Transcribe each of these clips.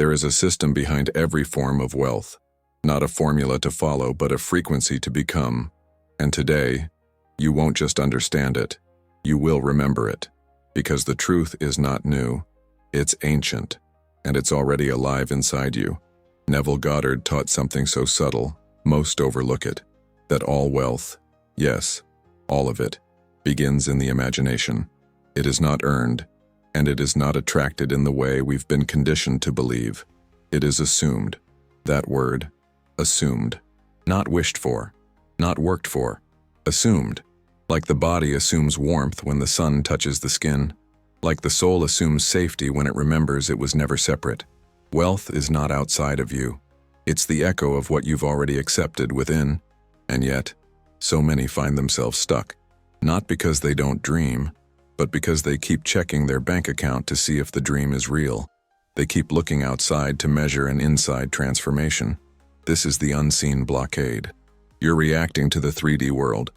There is a system behind every form of wealth, not a formula to follow, but a frequency to become. And today, you won't just understand it, you will remember it. Because the truth is not new, it's ancient, and it's already alive inside you. Neville Goddard taught something so subtle, most overlook it, that all wealth, yes, all of it, begins in the imagination. It is not earned, and it is not attracted in the way we've been conditioned to believe. It is assumed. That word, assumed. Not wished for, not worked for. Assumed. Like the body assumes warmth when the sun touches the skin. Like the soul assumes safety when it remembers it was never separate. Wealth is not outside of you. It's the echo of what you've already accepted within. And yet, so many find themselves stuck. Not because they don't dream, but because they keep checking their bank account to see if the dream is real. They keep looking outside to measure an inside transformation. This is the unseen blockade. You're reacting to the 3D world,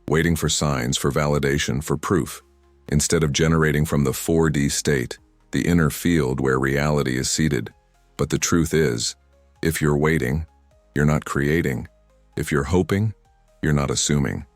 waiting for signs, for validation, for proof, instead of generating from the 4D state, the inner field where reality is seated. But the truth is, if you're waiting, you're not creating. If you're hoping, you're not assuming.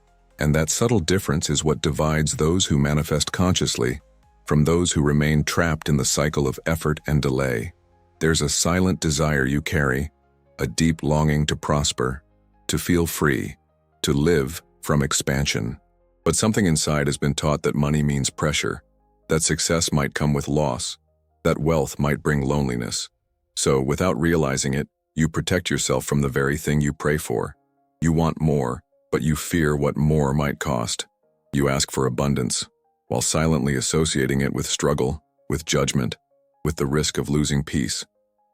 And that subtle difference is what divides those who manifest consciously from those who remain trapped in the cycle of effort and delay. There's a silent desire you carry, a deep longing to prosper, to feel free, to live from expansion. But something inside has been taught that money means pressure, that success might come with loss, that wealth might bring loneliness. So, without realizing it, you protect yourself from the very thing you pray for. You want more, but you fear what more might cost. You ask for abundance, while silently associating it with struggle, with judgment, with the risk of losing peace.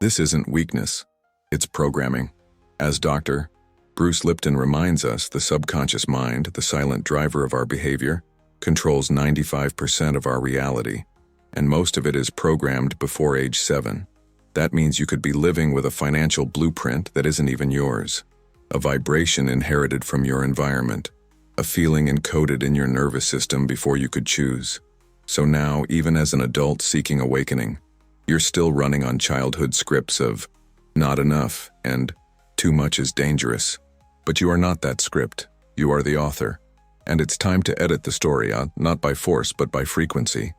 This isn't weakness, it's programming. As Dr. Bruce Lipton reminds us, the subconscious mind, the silent driver of our behavior, controls 95% of our reality, and most of it is programmed before age 7. That means you could be living with a financial blueprint that isn't even yours, a vibration inherited from your environment, a feeling encoded in your nervous system before you could choose. So now, even as an adult seeking awakening, you're still running on childhood scripts of not enough and too much is dangerous. But you are not that script, you are the author. And it's time to edit the story out, not by force but by frequency.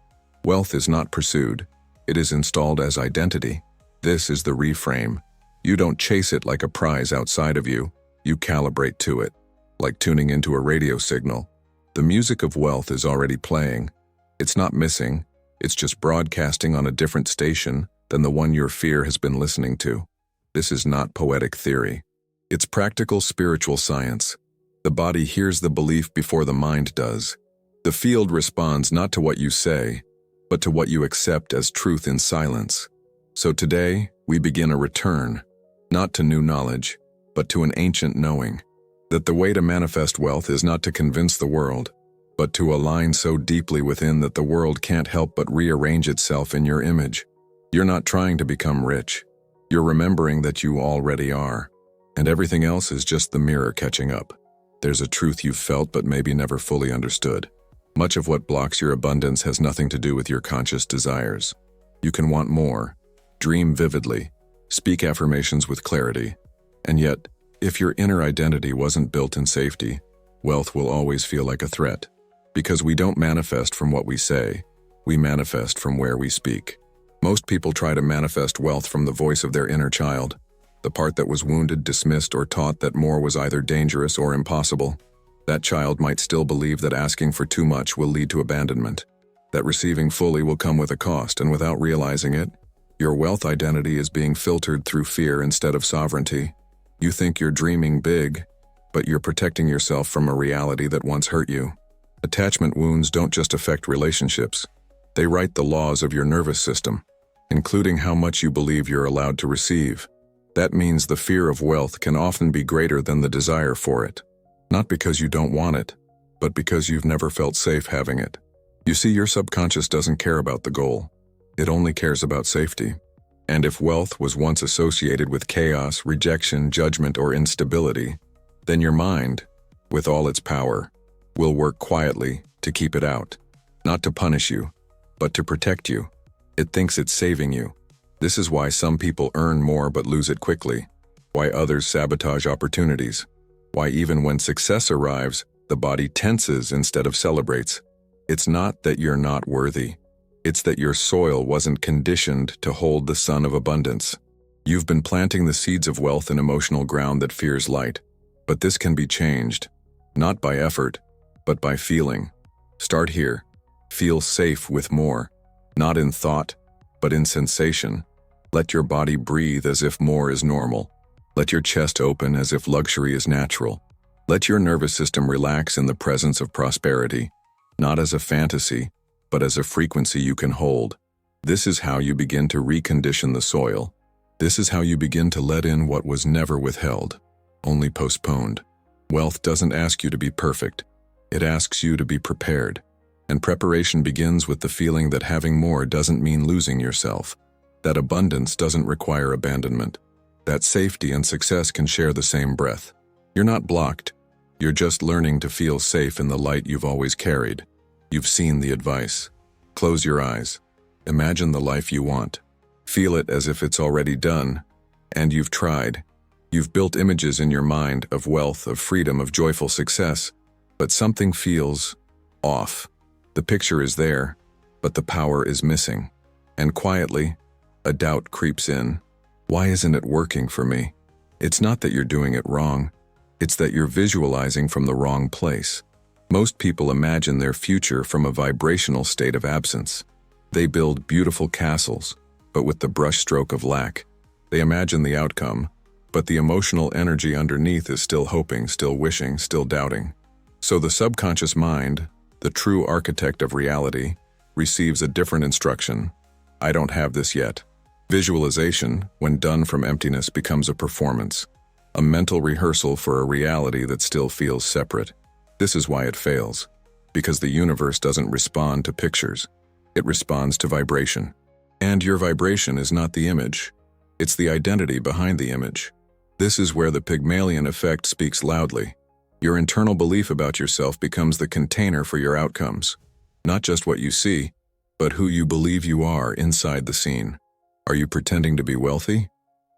Wealth is not pursued, it is installed as identity. This is the reframe. You don't chase it like a prize outside of you, you calibrate to it. Like tuning into a radio signal. The music of wealth is already playing. It's not missing, it's just broadcasting on a different station than the one your fear has been listening to. This is not poetic theory. It's practical spiritual science. The body hears the belief before the mind does. The field responds not to what you say, but to what you accept as truth in silence. So today, we begin a return, not to new knowledge, but to an ancient knowing. That the way to manifest wealth is not to convince the world, but to align so deeply within that the world can't help but rearrange itself in your image. You're not trying to become rich. You're remembering that you already are, and everything else is just the mirror catching up. There's a truth you've felt but maybe never fully understood. Much of what blocks your abundance has nothing to do with your conscious desires. You can want more, dream vividly, speak affirmations with clarity, and yet, if your inner identity wasn't built in safety, wealth will always feel like a threat. Because we don't manifest from what we say, we manifest from where we speak. Most people try to manifest wealth from the voice of their inner child, the part that was wounded, dismissed, or taught that more was either dangerous or impossible. That child might still believe that asking for too much will lead to abandonment, that receiving fully will come with a cost, and without realizing it, your wealth identity is being filtered through fear instead of sovereignty. You think you're dreaming big, but you're protecting yourself from a reality that once hurt you. Attachment wounds don't just affect relationships. They write the laws of your nervous system, including how much you believe you're allowed to receive. That means the fear of wealth can often be greater than the desire for it. Not because you don't want it, but because you've never felt safe having it. You see, your subconscious doesn't care about the goal. It only cares about safety. And if wealth was once associated with chaos, rejection, judgment, or instability, then your mind, with all its power, will work quietly to keep it out. Not to punish you, but to protect you. It thinks it's saving you. This is why some people earn more but lose it quickly, why others sabotage opportunities, why even when success arrives, the body tenses instead of celebrates. It's not that you're not worthy. It's that your soil wasn't conditioned to hold the sun of abundance. You've been planting the seeds of wealth in emotional ground that fears light. But this can be changed, not by effort, but by feeling. Start here. Feel safe with more, not in thought, but in sensation. Let your body breathe as if more is normal. Let your chest open as if luxury is natural. Let your nervous system relax in the presence of prosperity, not as a fantasy, but as a frequency you can hold. This is how you begin to recondition the soil. This is how you begin to let in what was never withheld, only postponed. Wealth doesn't ask you to be perfect. It asks you to be prepared. And preparation begins with the feeling that having more doesn't mean losing yourself, that abundance doesn't require abandonment, that safety and success can share the same breath. You're not blocked. You're just learning to feel safe in the light you've always carried. You've seen the advice. Close your eyes. Imagine the life you want. Feel it as if it's already done. And you've tried. You've built images in your mind of wealth, of freedom, of joyful success. But something feels off. The picture is there, but the power is missing. And quietly, a doubt creeps in. Why isn't it working for me? It's not that you're doing it wrong. It's that you're visualizing from the wrong place. Most people imagine their future from a vibrational state of absence. They build beautiful castles, but with the brushstroke of lack. They imagine the outcome, but the emotional energy underneath is still hoping, still wishing, still doubting. So the subconscious mind, the true architect of reality, receives a different instruction. I don't have this yet. Visualization, when done from emptiness, becomes a performance, a mental rehearsal for a reality that still feels separate. This is why it fails, because the universe doesn't respond to pictures. It responds to vibration. And your vibration is not the image. It's the identity behind the image. This is where the Pygmalion effect speaks loudly. Your internal belief about yourself becomes the container for your outcomes. Not just what you see, but who you believe you are inside the scene. Are you pretending to be wealthy?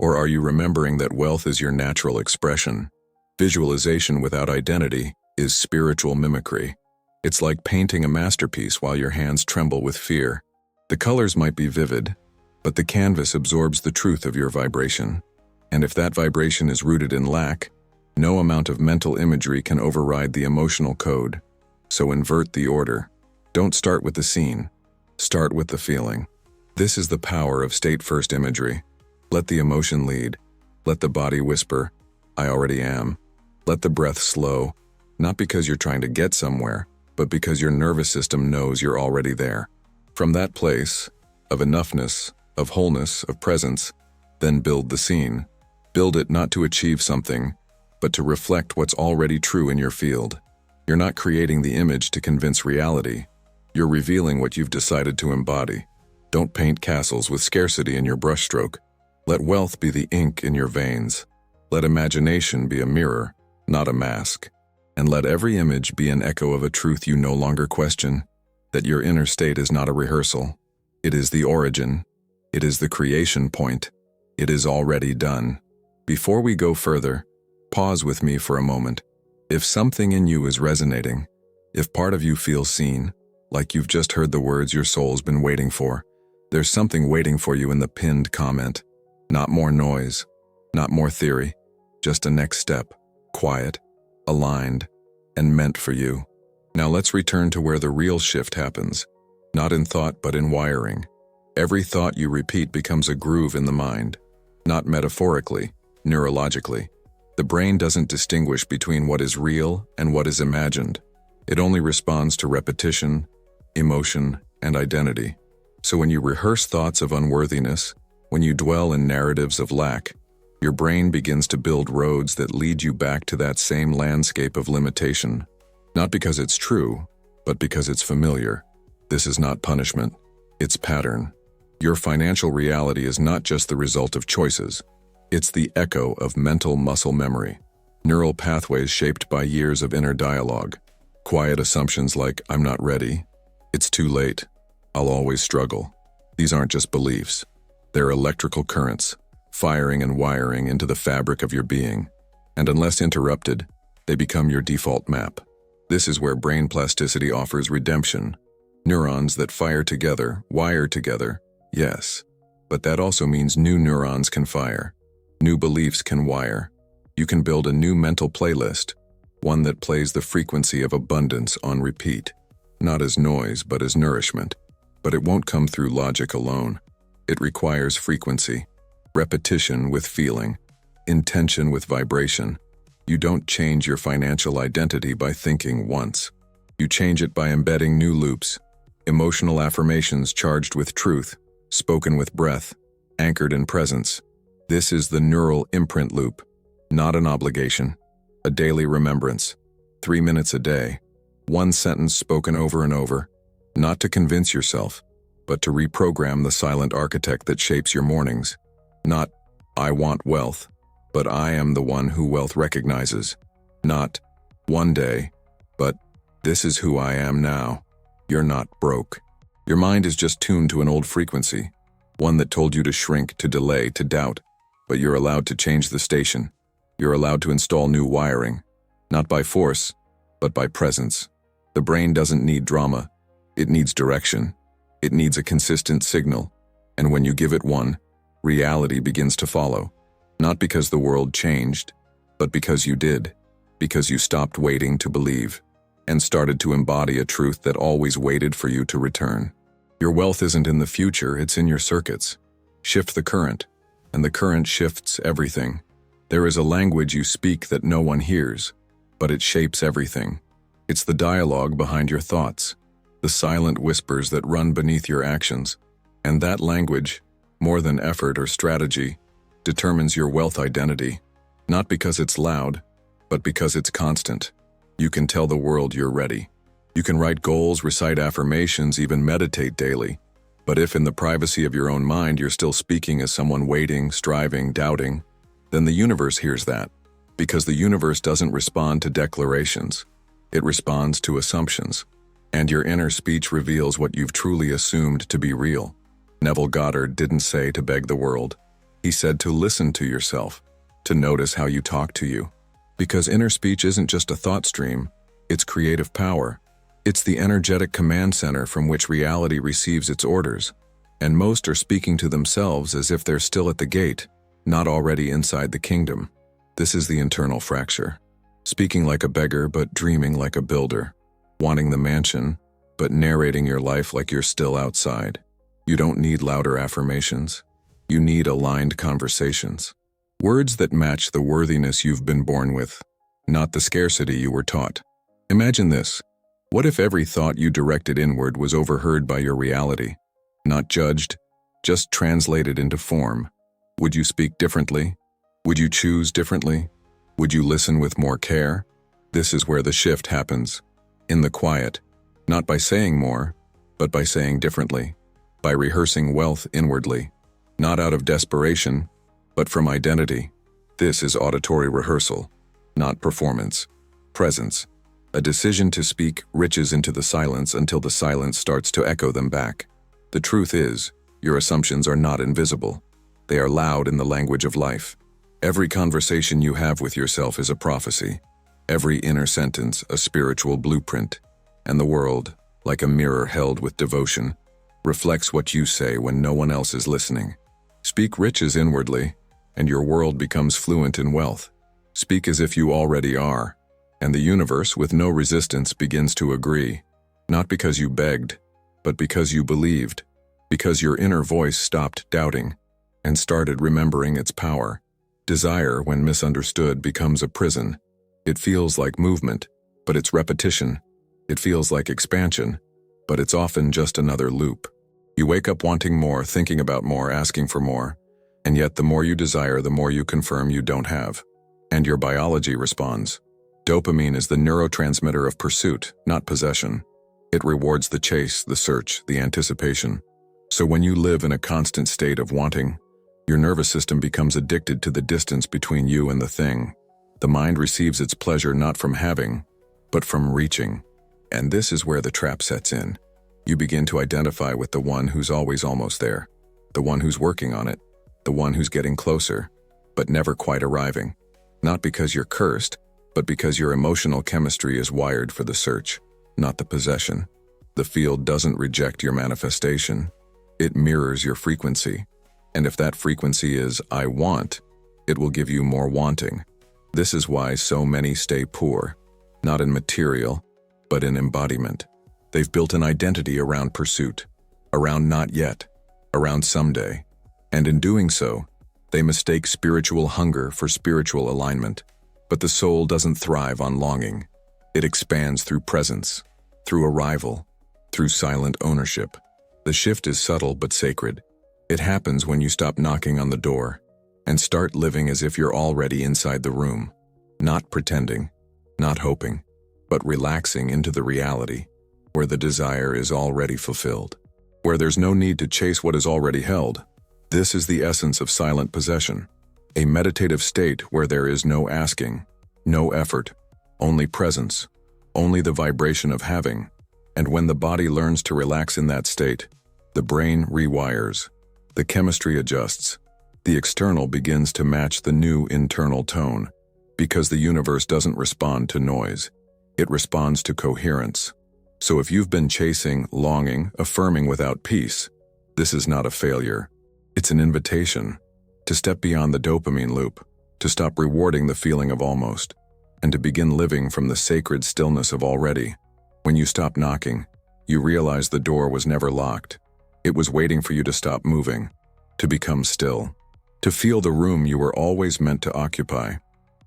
Or are you remembering that wealth is your natural expression? Visualization without identity is spiritual mimicry. It's like painting a masterpiece while your hands tremble with fear. The colors might be vivid, but the canvas absorbs the truth of your vibration. And if that vibration is rooted in lack, no amount of mental imagery can override the emotional code. So invert the order. Don't start with the scene. Start with the feeling. This is the power of state-first imagery. Let the emotion lead. Let the body whisper, I already am. Let the breath slow, not because you're trying to get somewhere, but because your nervous system knows you're already there. From that place, of enoughness, of wholeness, of presence, then build the scene. Build it not to achieve something, but to reflect what's already true in your field. You're not creating the image to convince reality. You're revealing what you've decided to embody. Don't paint castles with scarcity in your brushstroke. Let wealth be the ink in your veins. Let imagination be a mirror, not a mask. And let every image be an echo of a truth you no longer question, that your inner state is not a rehearsal. It is the origin. It is the creation point. It is already done. Before we go further, pause with me for a moment. If something in you is resonating, if part of you feels seen, like you've just heard the words your soul's been waiting for, there's something waiting for you in the pinned comment. Not more noise, not more theory, just a next step, quiet, aligned, and meant for you. Now let's return to where the real shift happens, not in thought but in wiring. Every thought you repeat becomes a groove in the mind, not metaphorically, neurologically. The brain doesn't distinguish between what is real and what is imagined. It only responds to repetition, emotion, and identity. So when you rehearse thoughts of unworthiness, when you dwell in narratives of lack, your brain begins to build roads that lead you back to that same landscape of limitation. Not because it's true, but because it's familiar. This is not punishment, it's pattern. Your financial reality is not just the result of choices. It's the echo of mental muscle memory, neural pathways shaped by years of inner dialogue, quiet assumptions like, I'm not ready, it's too late, I'll always struggle. These aren't just beliefs. They're electrical currents, firing and wiring into the fabric of your being, and unless interrupted, they become your default map. This is where brain plasticity offers redemption. Neurons that fire together, wire together, yes, but that also means new neurons can fire. New beliefs can wire. You can build a new mental playlist, one that plays the frequency of abundance on repeat, not as noise but as nourishment. But it won't come through logic alone. It requires frequency, repetition with feeling, intention with vibration. You don't change your financial identity by thinking once. You change it by embedding new loops, emotional affirmations charged with truth, spoken with breath, anchored in presence. This is the neural imprint loop, not an obligation, a daily remembrance, 3 minutes a day, one sentence spoken over and over, not to convince yourself, but to reprogram the silent architect that shapes your mornings. Not, I want wealth, but I am the one who wealth recognizes. Not, one day, but this is who I am now. You're not broke. Your mind is just tuned to an old frequency, one that told you to shrink, to delay, to doubt, but you're allowed to change the station. You're allowed to install new wiring, not by force, but by presence. The brain doesn't need drama. It needs direction. It needs a consistent signal, and when you give it one, reality begins to follow. Not because the world changed, but because you did, because you stopped waiting to believe, and started to embody a truth that always waited for you to return. Your wealth isn't in the future, it's in your circuits. Shift the current, and the current shifts everything. There is a language you speak that no one hears, but it shapes everything. It's the dialogue behind your thoughts, the silent whispers that run beneath your actions, and that language, more than effort or strategy, determines your wealth identity, not because it's loud, but because it's constant. You can tell the world you're ready. You can write goals, recite affirmations, even meditate daily. But if in the privacy of your own mind you're still speaking as someone waiting, striving, doubting, then the universe hears that, because the universe doesn't respond to declarations. It responds to assumptions. And your inner speech reveals what you've truly assumed to be real. Neville Goddard didn't say to beg the world. He said to listen to yourself, to notice how you talk to you. Because inner speech isn't just a thought stream, it's creative power. It's the energetic command center from which reality receives its orders. And most are speaking to themselves as if they're still at the gate, not already inside the kingdom. This is the internal fracture. Speaking like a beggar but dreaming like a builder. Wanting the mansion, but narrating your life like you're still outside. You don't need louder affirmations. You need aligned conversations. Words that match the worthiness you've been born with, not the scarcity you were taught. Imagine this. What if every thought you directed inward was overheard by your reality? Not judged, just translated into form. Would you speak differently? Would you choose differently? Would you listen with more care? This is where the shift happens. In the quiet, not by saying more, but by saying differently. By rehearsing wealth inwardly, not out of desperation, but from identity. This is auditory rehearsal, not performance. Presence. A decision to speak riches into the silence until the silence starts to echo them back. The truth is, your assumptions are not invisible. They are loud in the language of life. Every conversation you have with yourself is a prophecy. Every inner sentence a spiritual blueprint. And the world, like a mirror held with devotion, reflects what you say when no one else is listening. Speak riches inwardly, and your world becomes fluent in wealth. Speak as if you already are, and the universe, with no resistance, begins to agree. Not because you begged, but because you believed. Because your inner voice stopped doubting and started remembering its power. Desire, when misunderstood, becomes a prison. It feels like movement, but it's repetition. It feels like expansion, but it's often just another loop. You wake up wanting more, thinking about more, asking for more, and yet the more you desire, the more you confirm you don't have. And your biology responds. Dopamine is the neurotransmitter of pursuit, not possession. It rewards the chase, the search, the anticipation. So when you live in a constant state of wanting, your nervous system becomes addicted to the distance between you and the thing. The mind receives its pleasure not from having, but from reaching. And this is where the trap sets in. You begin to identify with the one who's always almost there. the one who's working on it, the one who's getting closer, but never quite arriving. Not because you're cursed, but because your emotional chemistry is wired for the search, not the possession. The field doesn't reject your manifestation. It mirrors your frequency. And if that frequency is "I want," it will give you more wanting. This is why so many stay poor, not in material, but in embodiment. They've built an identity around pursuit, around not yet, around someday. And in doing so, they mistake spiritual hunger for spiritual alignment. But the soul doesn't thrive on longing. It expands through presence, through arrival, through silent ownership. The shift is subtle but sacred. It happens when you stop knocking on the door and start living as if you're already inside the room, not pretending, not hoping, but relaxing into the reality where the desire is already fulfilled, where there's no need to chase what is already held. This is the essence of silent possession, a meditative state where there is no asking, no effort, only presence, only the vibration of having. And when the body learns to relax in that state, the brain rewires, the chemistry adjusts, the external begins to match the new internal tone, because the universe doesn't respond to noise, it responds to coherence. So if you've been chasing, longing, affirming without peace, this is not a failure. It's an invitation to step beyond the dopamine loop, to stop rewarding the feeling of almost, and to begin living from the sacred stillness of already. When you stop knocking, you realize the door was never locked. It was waiting for you to stop moving, to become still, to feel the room you were always meant to occupy,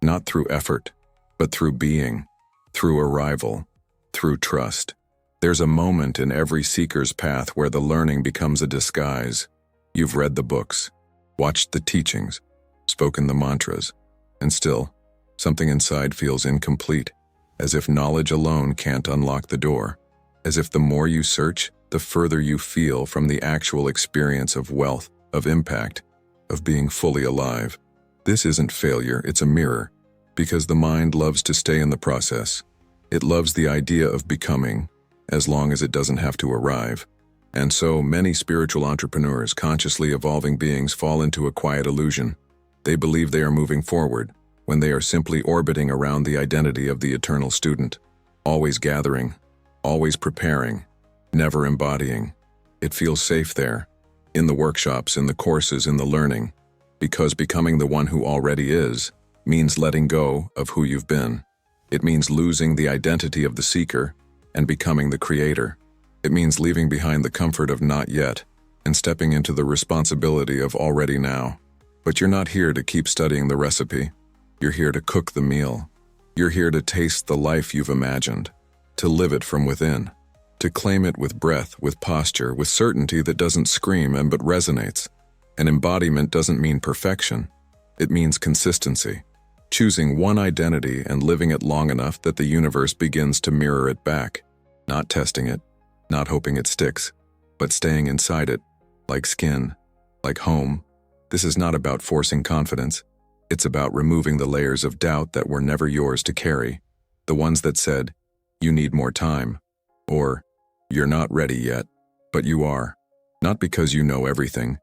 not through effort, but through being, through arrival, through trust. There's a moment in every seeker's path where the learning becomes a disguise. You've read the books, watched the teachings, spoken the mantras, and still, something inside feels incomplete, as if knowledge alone can't unlock the door, as if the more you search, the further you feel from the actual experience of wealth, of impact, of being fully alive. This isn't failure, it's a mirror, because the mind loves to stay in the process. It loves the idea of becoming, as long as it doesn't have to arrive. And so many spiritual entrepreneurs, consciously evolving beings, fall into a quiet illusion. They believe they are moving forward, when they are simply orbiting around the identity of the eternal student, always gathering, always preparing, never embodying. It feels safe there, in the workshops, in the courses, in the learning, because becoming the one who already is means letting go of who you've been. It means losing the identity of the seeker and becoming the creator. It means leaving behind the comfort of not yet and stepping into the responsibility of already now. But you're not here to keep studying the recipe. You're here to cook the meal. You're here to taste the life you've imagined, to live it from within, to claim it with breath, with posture, with certainty that doesn't scream but resonates. An embodiment doesn't mean perfection. It means consistency. Choosing one identity and living it long enough that the universe begins to mirror it back. Not testing it, not hoping it sticks, but staying inside it, like skin, like home. This is not about forcing confidence. It's about removing the layers of doubt that were never yours to carry. The ones that said, "You need more time," or "You're not ready yet," but you are. Not because you know everything,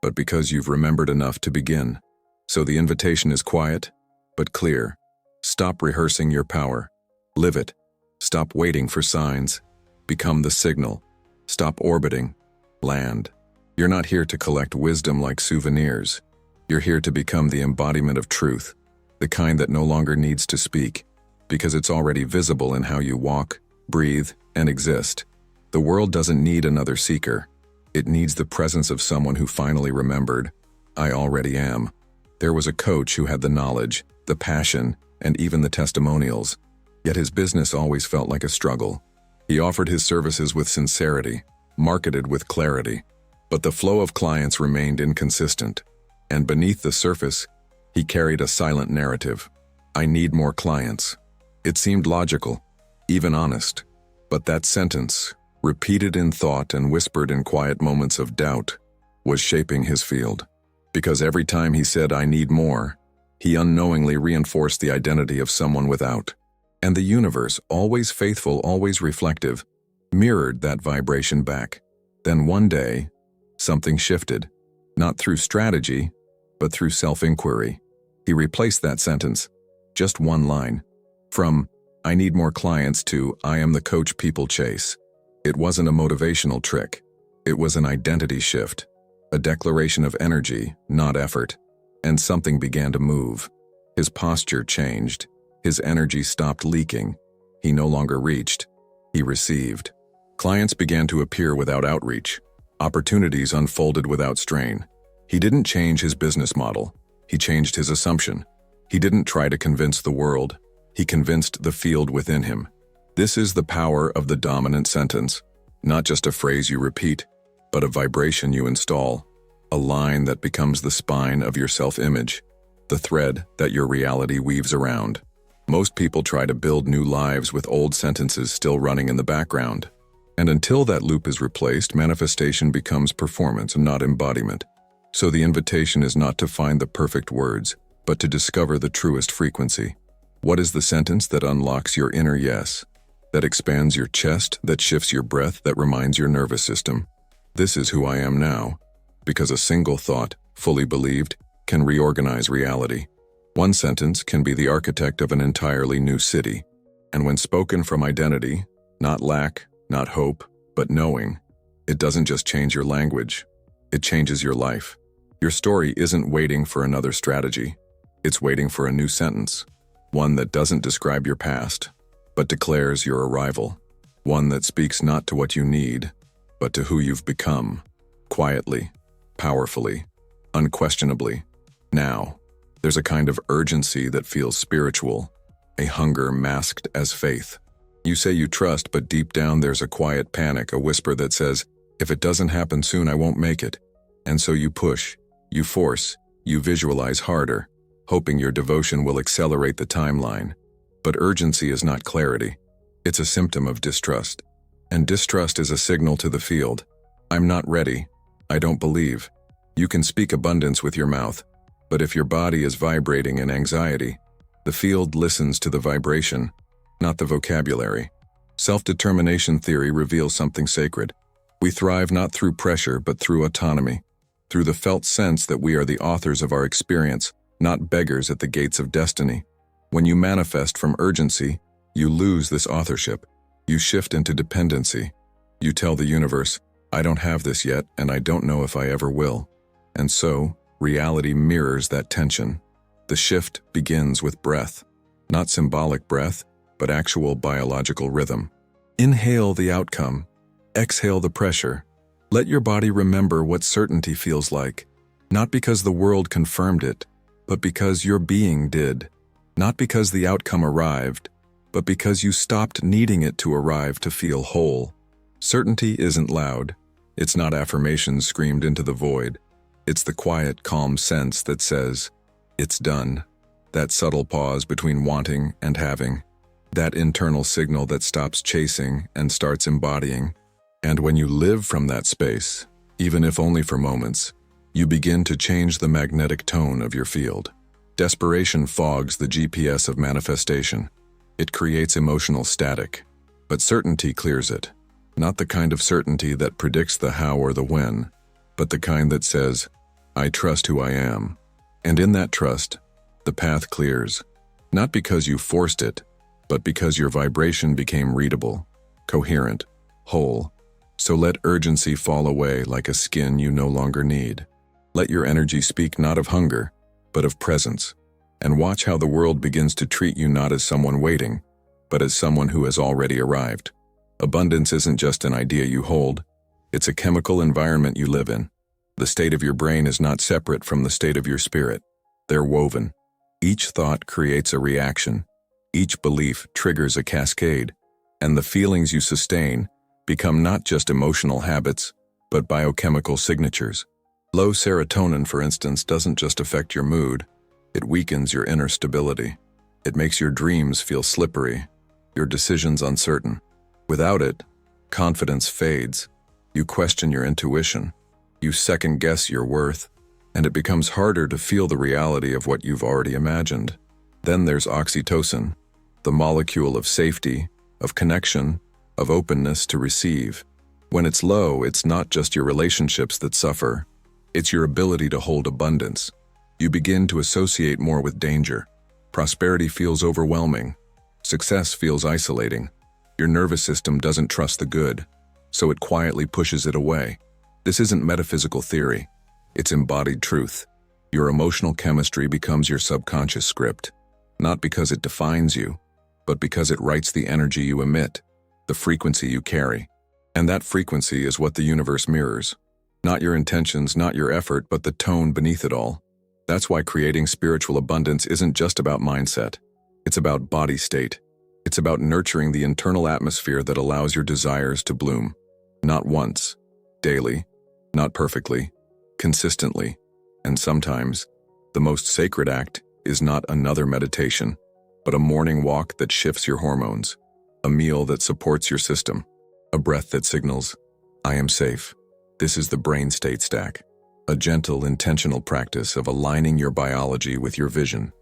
but because you've remembered enough to begin. So the invitation is quiet, but clear. Stop rehearsing your power. Live it. Stop waiting for signs. Become the signal. Stop orbiting. Land. You're not here to collect wisdom like souvenirs. You're here to become the embodiment of truth, the kind that no longer needs to speak, because it's already visible in how you walk, breathe, and exist. The world doesn't need another seeker. It needs the presence of someone who finally remembered, "I already am." There was a coach who had the knowledge, the passion, and even the testimonials, yet his business always felt like a struggle. He offered his services with sincerity, marketed with clarity, but the flow of clients remained inconsistent. And beneath the surface, he carried a silent narrative. "I need more clients." It seemed logical, even honest, but that sentence, repeated in thought and whispered in quiet moments of doubt, was shaping his field. Because every time he said, "I need more," he unknowingly reinforced the identity of someone without. And the universe, always faithful, always reflective, mirrored that vibration back. Then one day, something shifted. not through strategy, but through self-inquiry. He replaced that sentence, just one line, from "I need more clients" to "I am the coach people chase." It wasn't a motivational trick. It was an identity shift, a declaration of energy, not effort. And something began to move. His posture changed. His energy stopped leaking. He no longer reached. He received. Clients began to appear without outreach. Opportunities unfolded without strain. He didn't change his business model. He changed his assumption. He didn't try to convince the world. He convinced the field within him. This is the power of the dominant sentence. Not just a phrase you repeat, but a vibration you install. A line that becomes the spine of your self-image. The thread that your reality weaves around. Most people try to build new lives with old sentences still running in the background. And until that loop is replaced, manifestation becomes performance and not embodiment. So the invitation is not to find the perfect words, but to discover the truest frequency. What is the sentence that unlocks your inner yes? That expands your chest, that shifts your breath, that reminds your nervous system, "This is who I am now." Because a single thought, fully believed, can reorganize reality. One sentence can be the architect of an entirely new city. And when spoken from identity, not lack, not hope, but knowing, it doesn't just change your language, it changes your life. Your story isn't waiting for another strategy. It's waiting for a new sentence. One that doesn't describe your past, but declares your arrival. One that speaks not to what you need, but to who you've become. Quietly, powerfully, unquestionably. Now, there's a kind of urgency that feels spiritual, a hunger masked as faith. You say you trust, but deep down there's a quiet panic, a whisper that says, "If it doesn't happen soon, I won't make it." And so you push, you force, you visualize harder, hoping your devotion will accelerate the timeline. But urgency is not clarity. It's a symptom of distrust. And distrust is a signal to the field. "I'm not ready. I don't believe." You can speak abundance with your mouth, but if your body is vibrating in anxiety, the field listens to the vibration, not the vocabulary. Self-determination theory reveals something sacred. We thrive not through pressure, but through autonomy, through the felt sense that we are the authors of our experience, not beggars at the gates of destiny. When you manifest from urgency, you lose this authorship. You shift into dependency. You tell the universe, "I don't have this yet, and I don't know if I ever will." And so, reality mirrors that tension. The shift begins with breath. Not symbolic breath, but actual biological rhythm. Inhale the outcome. Exhale the pressure. Let your body remember what certainty feels like. Not because the world confirmed it, but because your being did. Not because the outcome arrived, but because you stopped needing it to arrive to feel whole. Certainty isn't loud. It's not affirmations screamed into the void. It's the quiet, calm sense that says, "It's done." That subtle pause between wanting and having. That internal signal that stops chasing and starts embodying. And when you live from that space, even if only for moments, you begin to change the magnetic tone of your field. Desperation fogs the GPS of manifestation. It creates emotional static, but certainty clears it. Not the kind of certainty that predicts the how or the when, but the kind that says, "I trust who I am." And in that trust, the path clears. Not because you forced it, but because your vibration became readable, coherent, whole. So let urgency fall away like a skin you no longer need. Let your energy speak not of hunger, but of presence. And watch how the world begins to treat you not as someone waiting, but as someone who has already arrived. Abundance isn't just an idea you hold, it's a chemical environment you live in. The state of your brain is not separate from the state of your spirit. They're woven. Each thought creates a reaction. Each belief triggers a cascade. And the feelings you sustain become not just emotional habits, but biochemical signatures. Low serotonin, for instance, doesn't just affect your mood. It weakens your inner stability. It makes your dreams feel slippery, your decisions uncertain. Without it, confidence fades. You question your intuition. You second-guess your worth, and it becomes harder to feel the reality of what you've already imagined. Then there's oxytocin, the molecule of safety, of connection, of openness to receive. When it's low, it's not just your relationships that suffer. It's your ability to hold abundance. You begin to associate more with danger. Prosperity feels overwhelming. Success feels isolating. Your nervous system doesn't trust the good, so it quietly pushes it away. This isn't metaphysical theory. It's embodied truth. Your emotional chemistry becomes your subconscious script, not because it defines you, but because it writes the energy you emit, the frequency you carry. And that frequency is what the universe mirrors. Not your intentions, not your effort, but the tone beneath it all. That's why creating spiritual abundance isn't just about mindset. It's about body state. It's about nurturing the internal atmosphere that allows your desires to bloom. Not once, daily, not perfectly, consistently. And sometimes, the most sacred act is not another meditation, but a morning walk that shifts your hormones, a meal that supports your system, a breath that signals, I am safe. This is the brain state stack, a gentle, intentional practice of aligning your biology with your vision,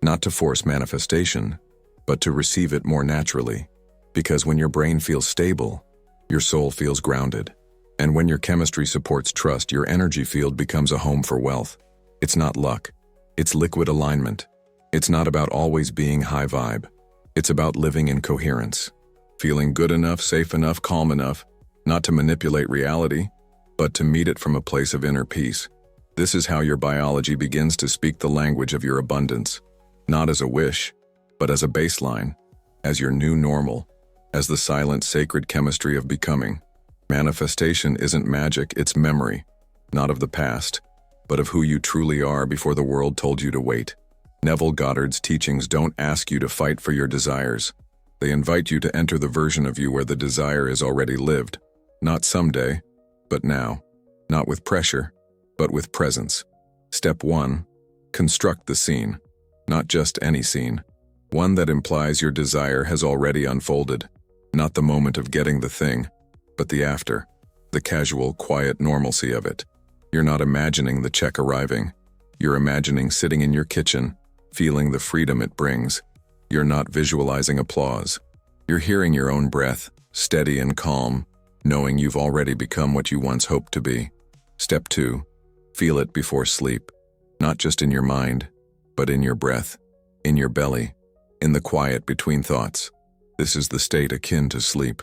not to force manifestation, but to receive it more naturally. Because when your brain feels stable, your soul feels grounded. And when your chemistry supports trust, your energy field becomes a home for wealth. It's not luck. It's liquid alignment. It's not about always being high vibe. It's about living in coherence. Feeling good enough, safe enough, calm enough, not to manipulate reality, but to meet it from a place of inner peace. This is how your biology begins to speak the language of your abundance. Not as a wish, but as a baseline, as your new normal, as the silent, sacred chemistry of becoming. Manifestation isn't magic, it's memory, not of the past, but of who you truly are before the world told you to wait. Neville Goddard's teachings don't ask you to fight for your desires. They invite you to enter the version of you where the desire is already lived. Not someday, but now. Not with pressure, but with presence. Step 1. Construct the scene. Not just any scene. One that implies your desire has already unfolded. Not the moment of getting the thing, but the after, the casual, quiet normalcy of it. You're not imagining the check arriving. You're imagining sitting in your kitchen, feeling the freedom it brings. You're not visualizing applause. You're hearing your own breath, steady and calm, knowing you've already become what you once hoped to be. Step 2. Feel it before sleep. Not just in your mind, but in your breath, in your belly, in the quiet between thoughts. This is the state akin to sleep.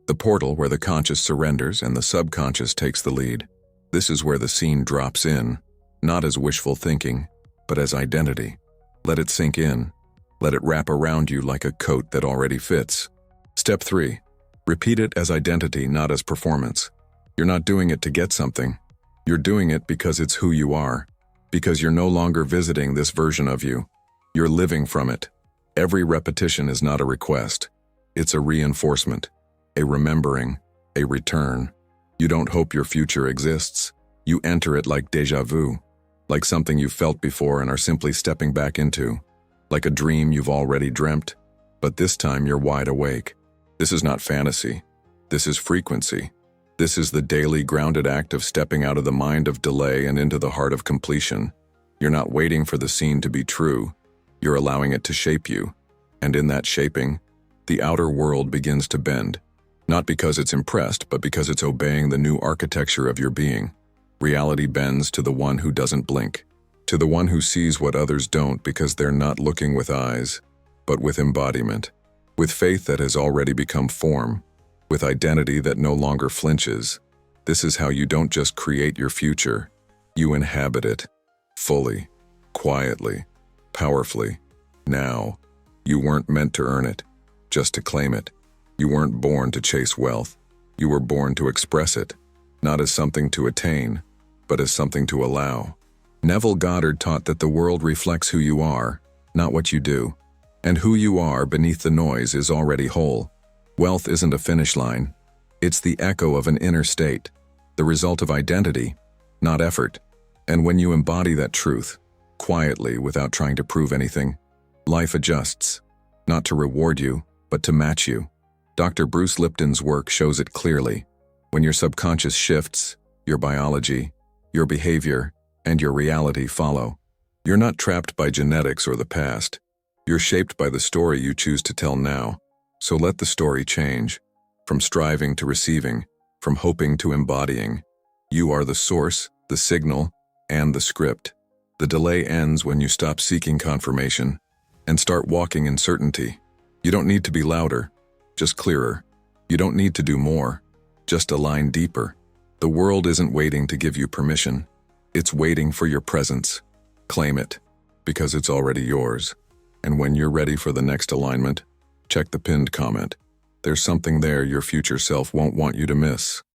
The portal where the conscious surrenders and the subconscious takes the lead. This is where the scene drops in, not as wishful thinking, but as identity. Let it sink in. Let it wrap around you like a coat that already fits. Step 3. Repeat it as identity, not as performance. You're not doing it to get something. You're doing it because it's who you are. Because you're no longer visiting this version of you. You're living from it. Every repetition is not a request. It's a reinforcement. A remembering, a return. You don't hope your future exists. You enter it like déjà vu, like something you've felt before and are simply stepping back into, like a dream you've already dreamt, but this time you're wide awake. This is not fantasy. This is frequency. This is the daily grounded act of stepping out of the mind of delay and into the heart of completion. You're not waiting for the scene to be true. You're allowing it to shape you. And in that shaping, the outer world begins to bend. Not because it's impressed, but because it's obeying the new architecture of your being. Reality bends to the one who doesn't blink, to the one who sees what others don't because they're not looking with eyes, but with embodiment, with faith that has already become form, with identity that no longer flinches. This is how you don't just create your future, you inhabit it, fully, quietly, powerfully. Now, you weren't meant to earn it, just to claim it. You weren't born to chase wealth. You were born to express it, not as something to attain, but as something to allow. Neville Goddard taught that the world reflects who you are, not what you do. And who you are beneath the noise is already whole. Wealth isn't a finish line. It's the echo of an inner state, the result of identity, not effort. And when you embody that truth, quietly without trying to prove anything, life adjusts, not to reward you, but to match you. Dr. Bruce Lipton's work shows it clearly. When your subconscious shifts, your biology, your behavior, and your reality follow. You're not trapped by genetics or the past. You're shaped by the story you choose to tell now. So let the story change. From striving to receiving, from hoping to embodying. You are the source, the signal, and the script. The delay ends when you stop seeking confirmation and start walking in certainty. You don't need to be louder, just clearer. You don't need to do more, just align deeper. The world isn't waiting to give you permission. It's waiting for your presence. Claim it, because it's already yours. And when you're ready for the next alignment, check the pinned comment. There's something there your future self won't want you to miss.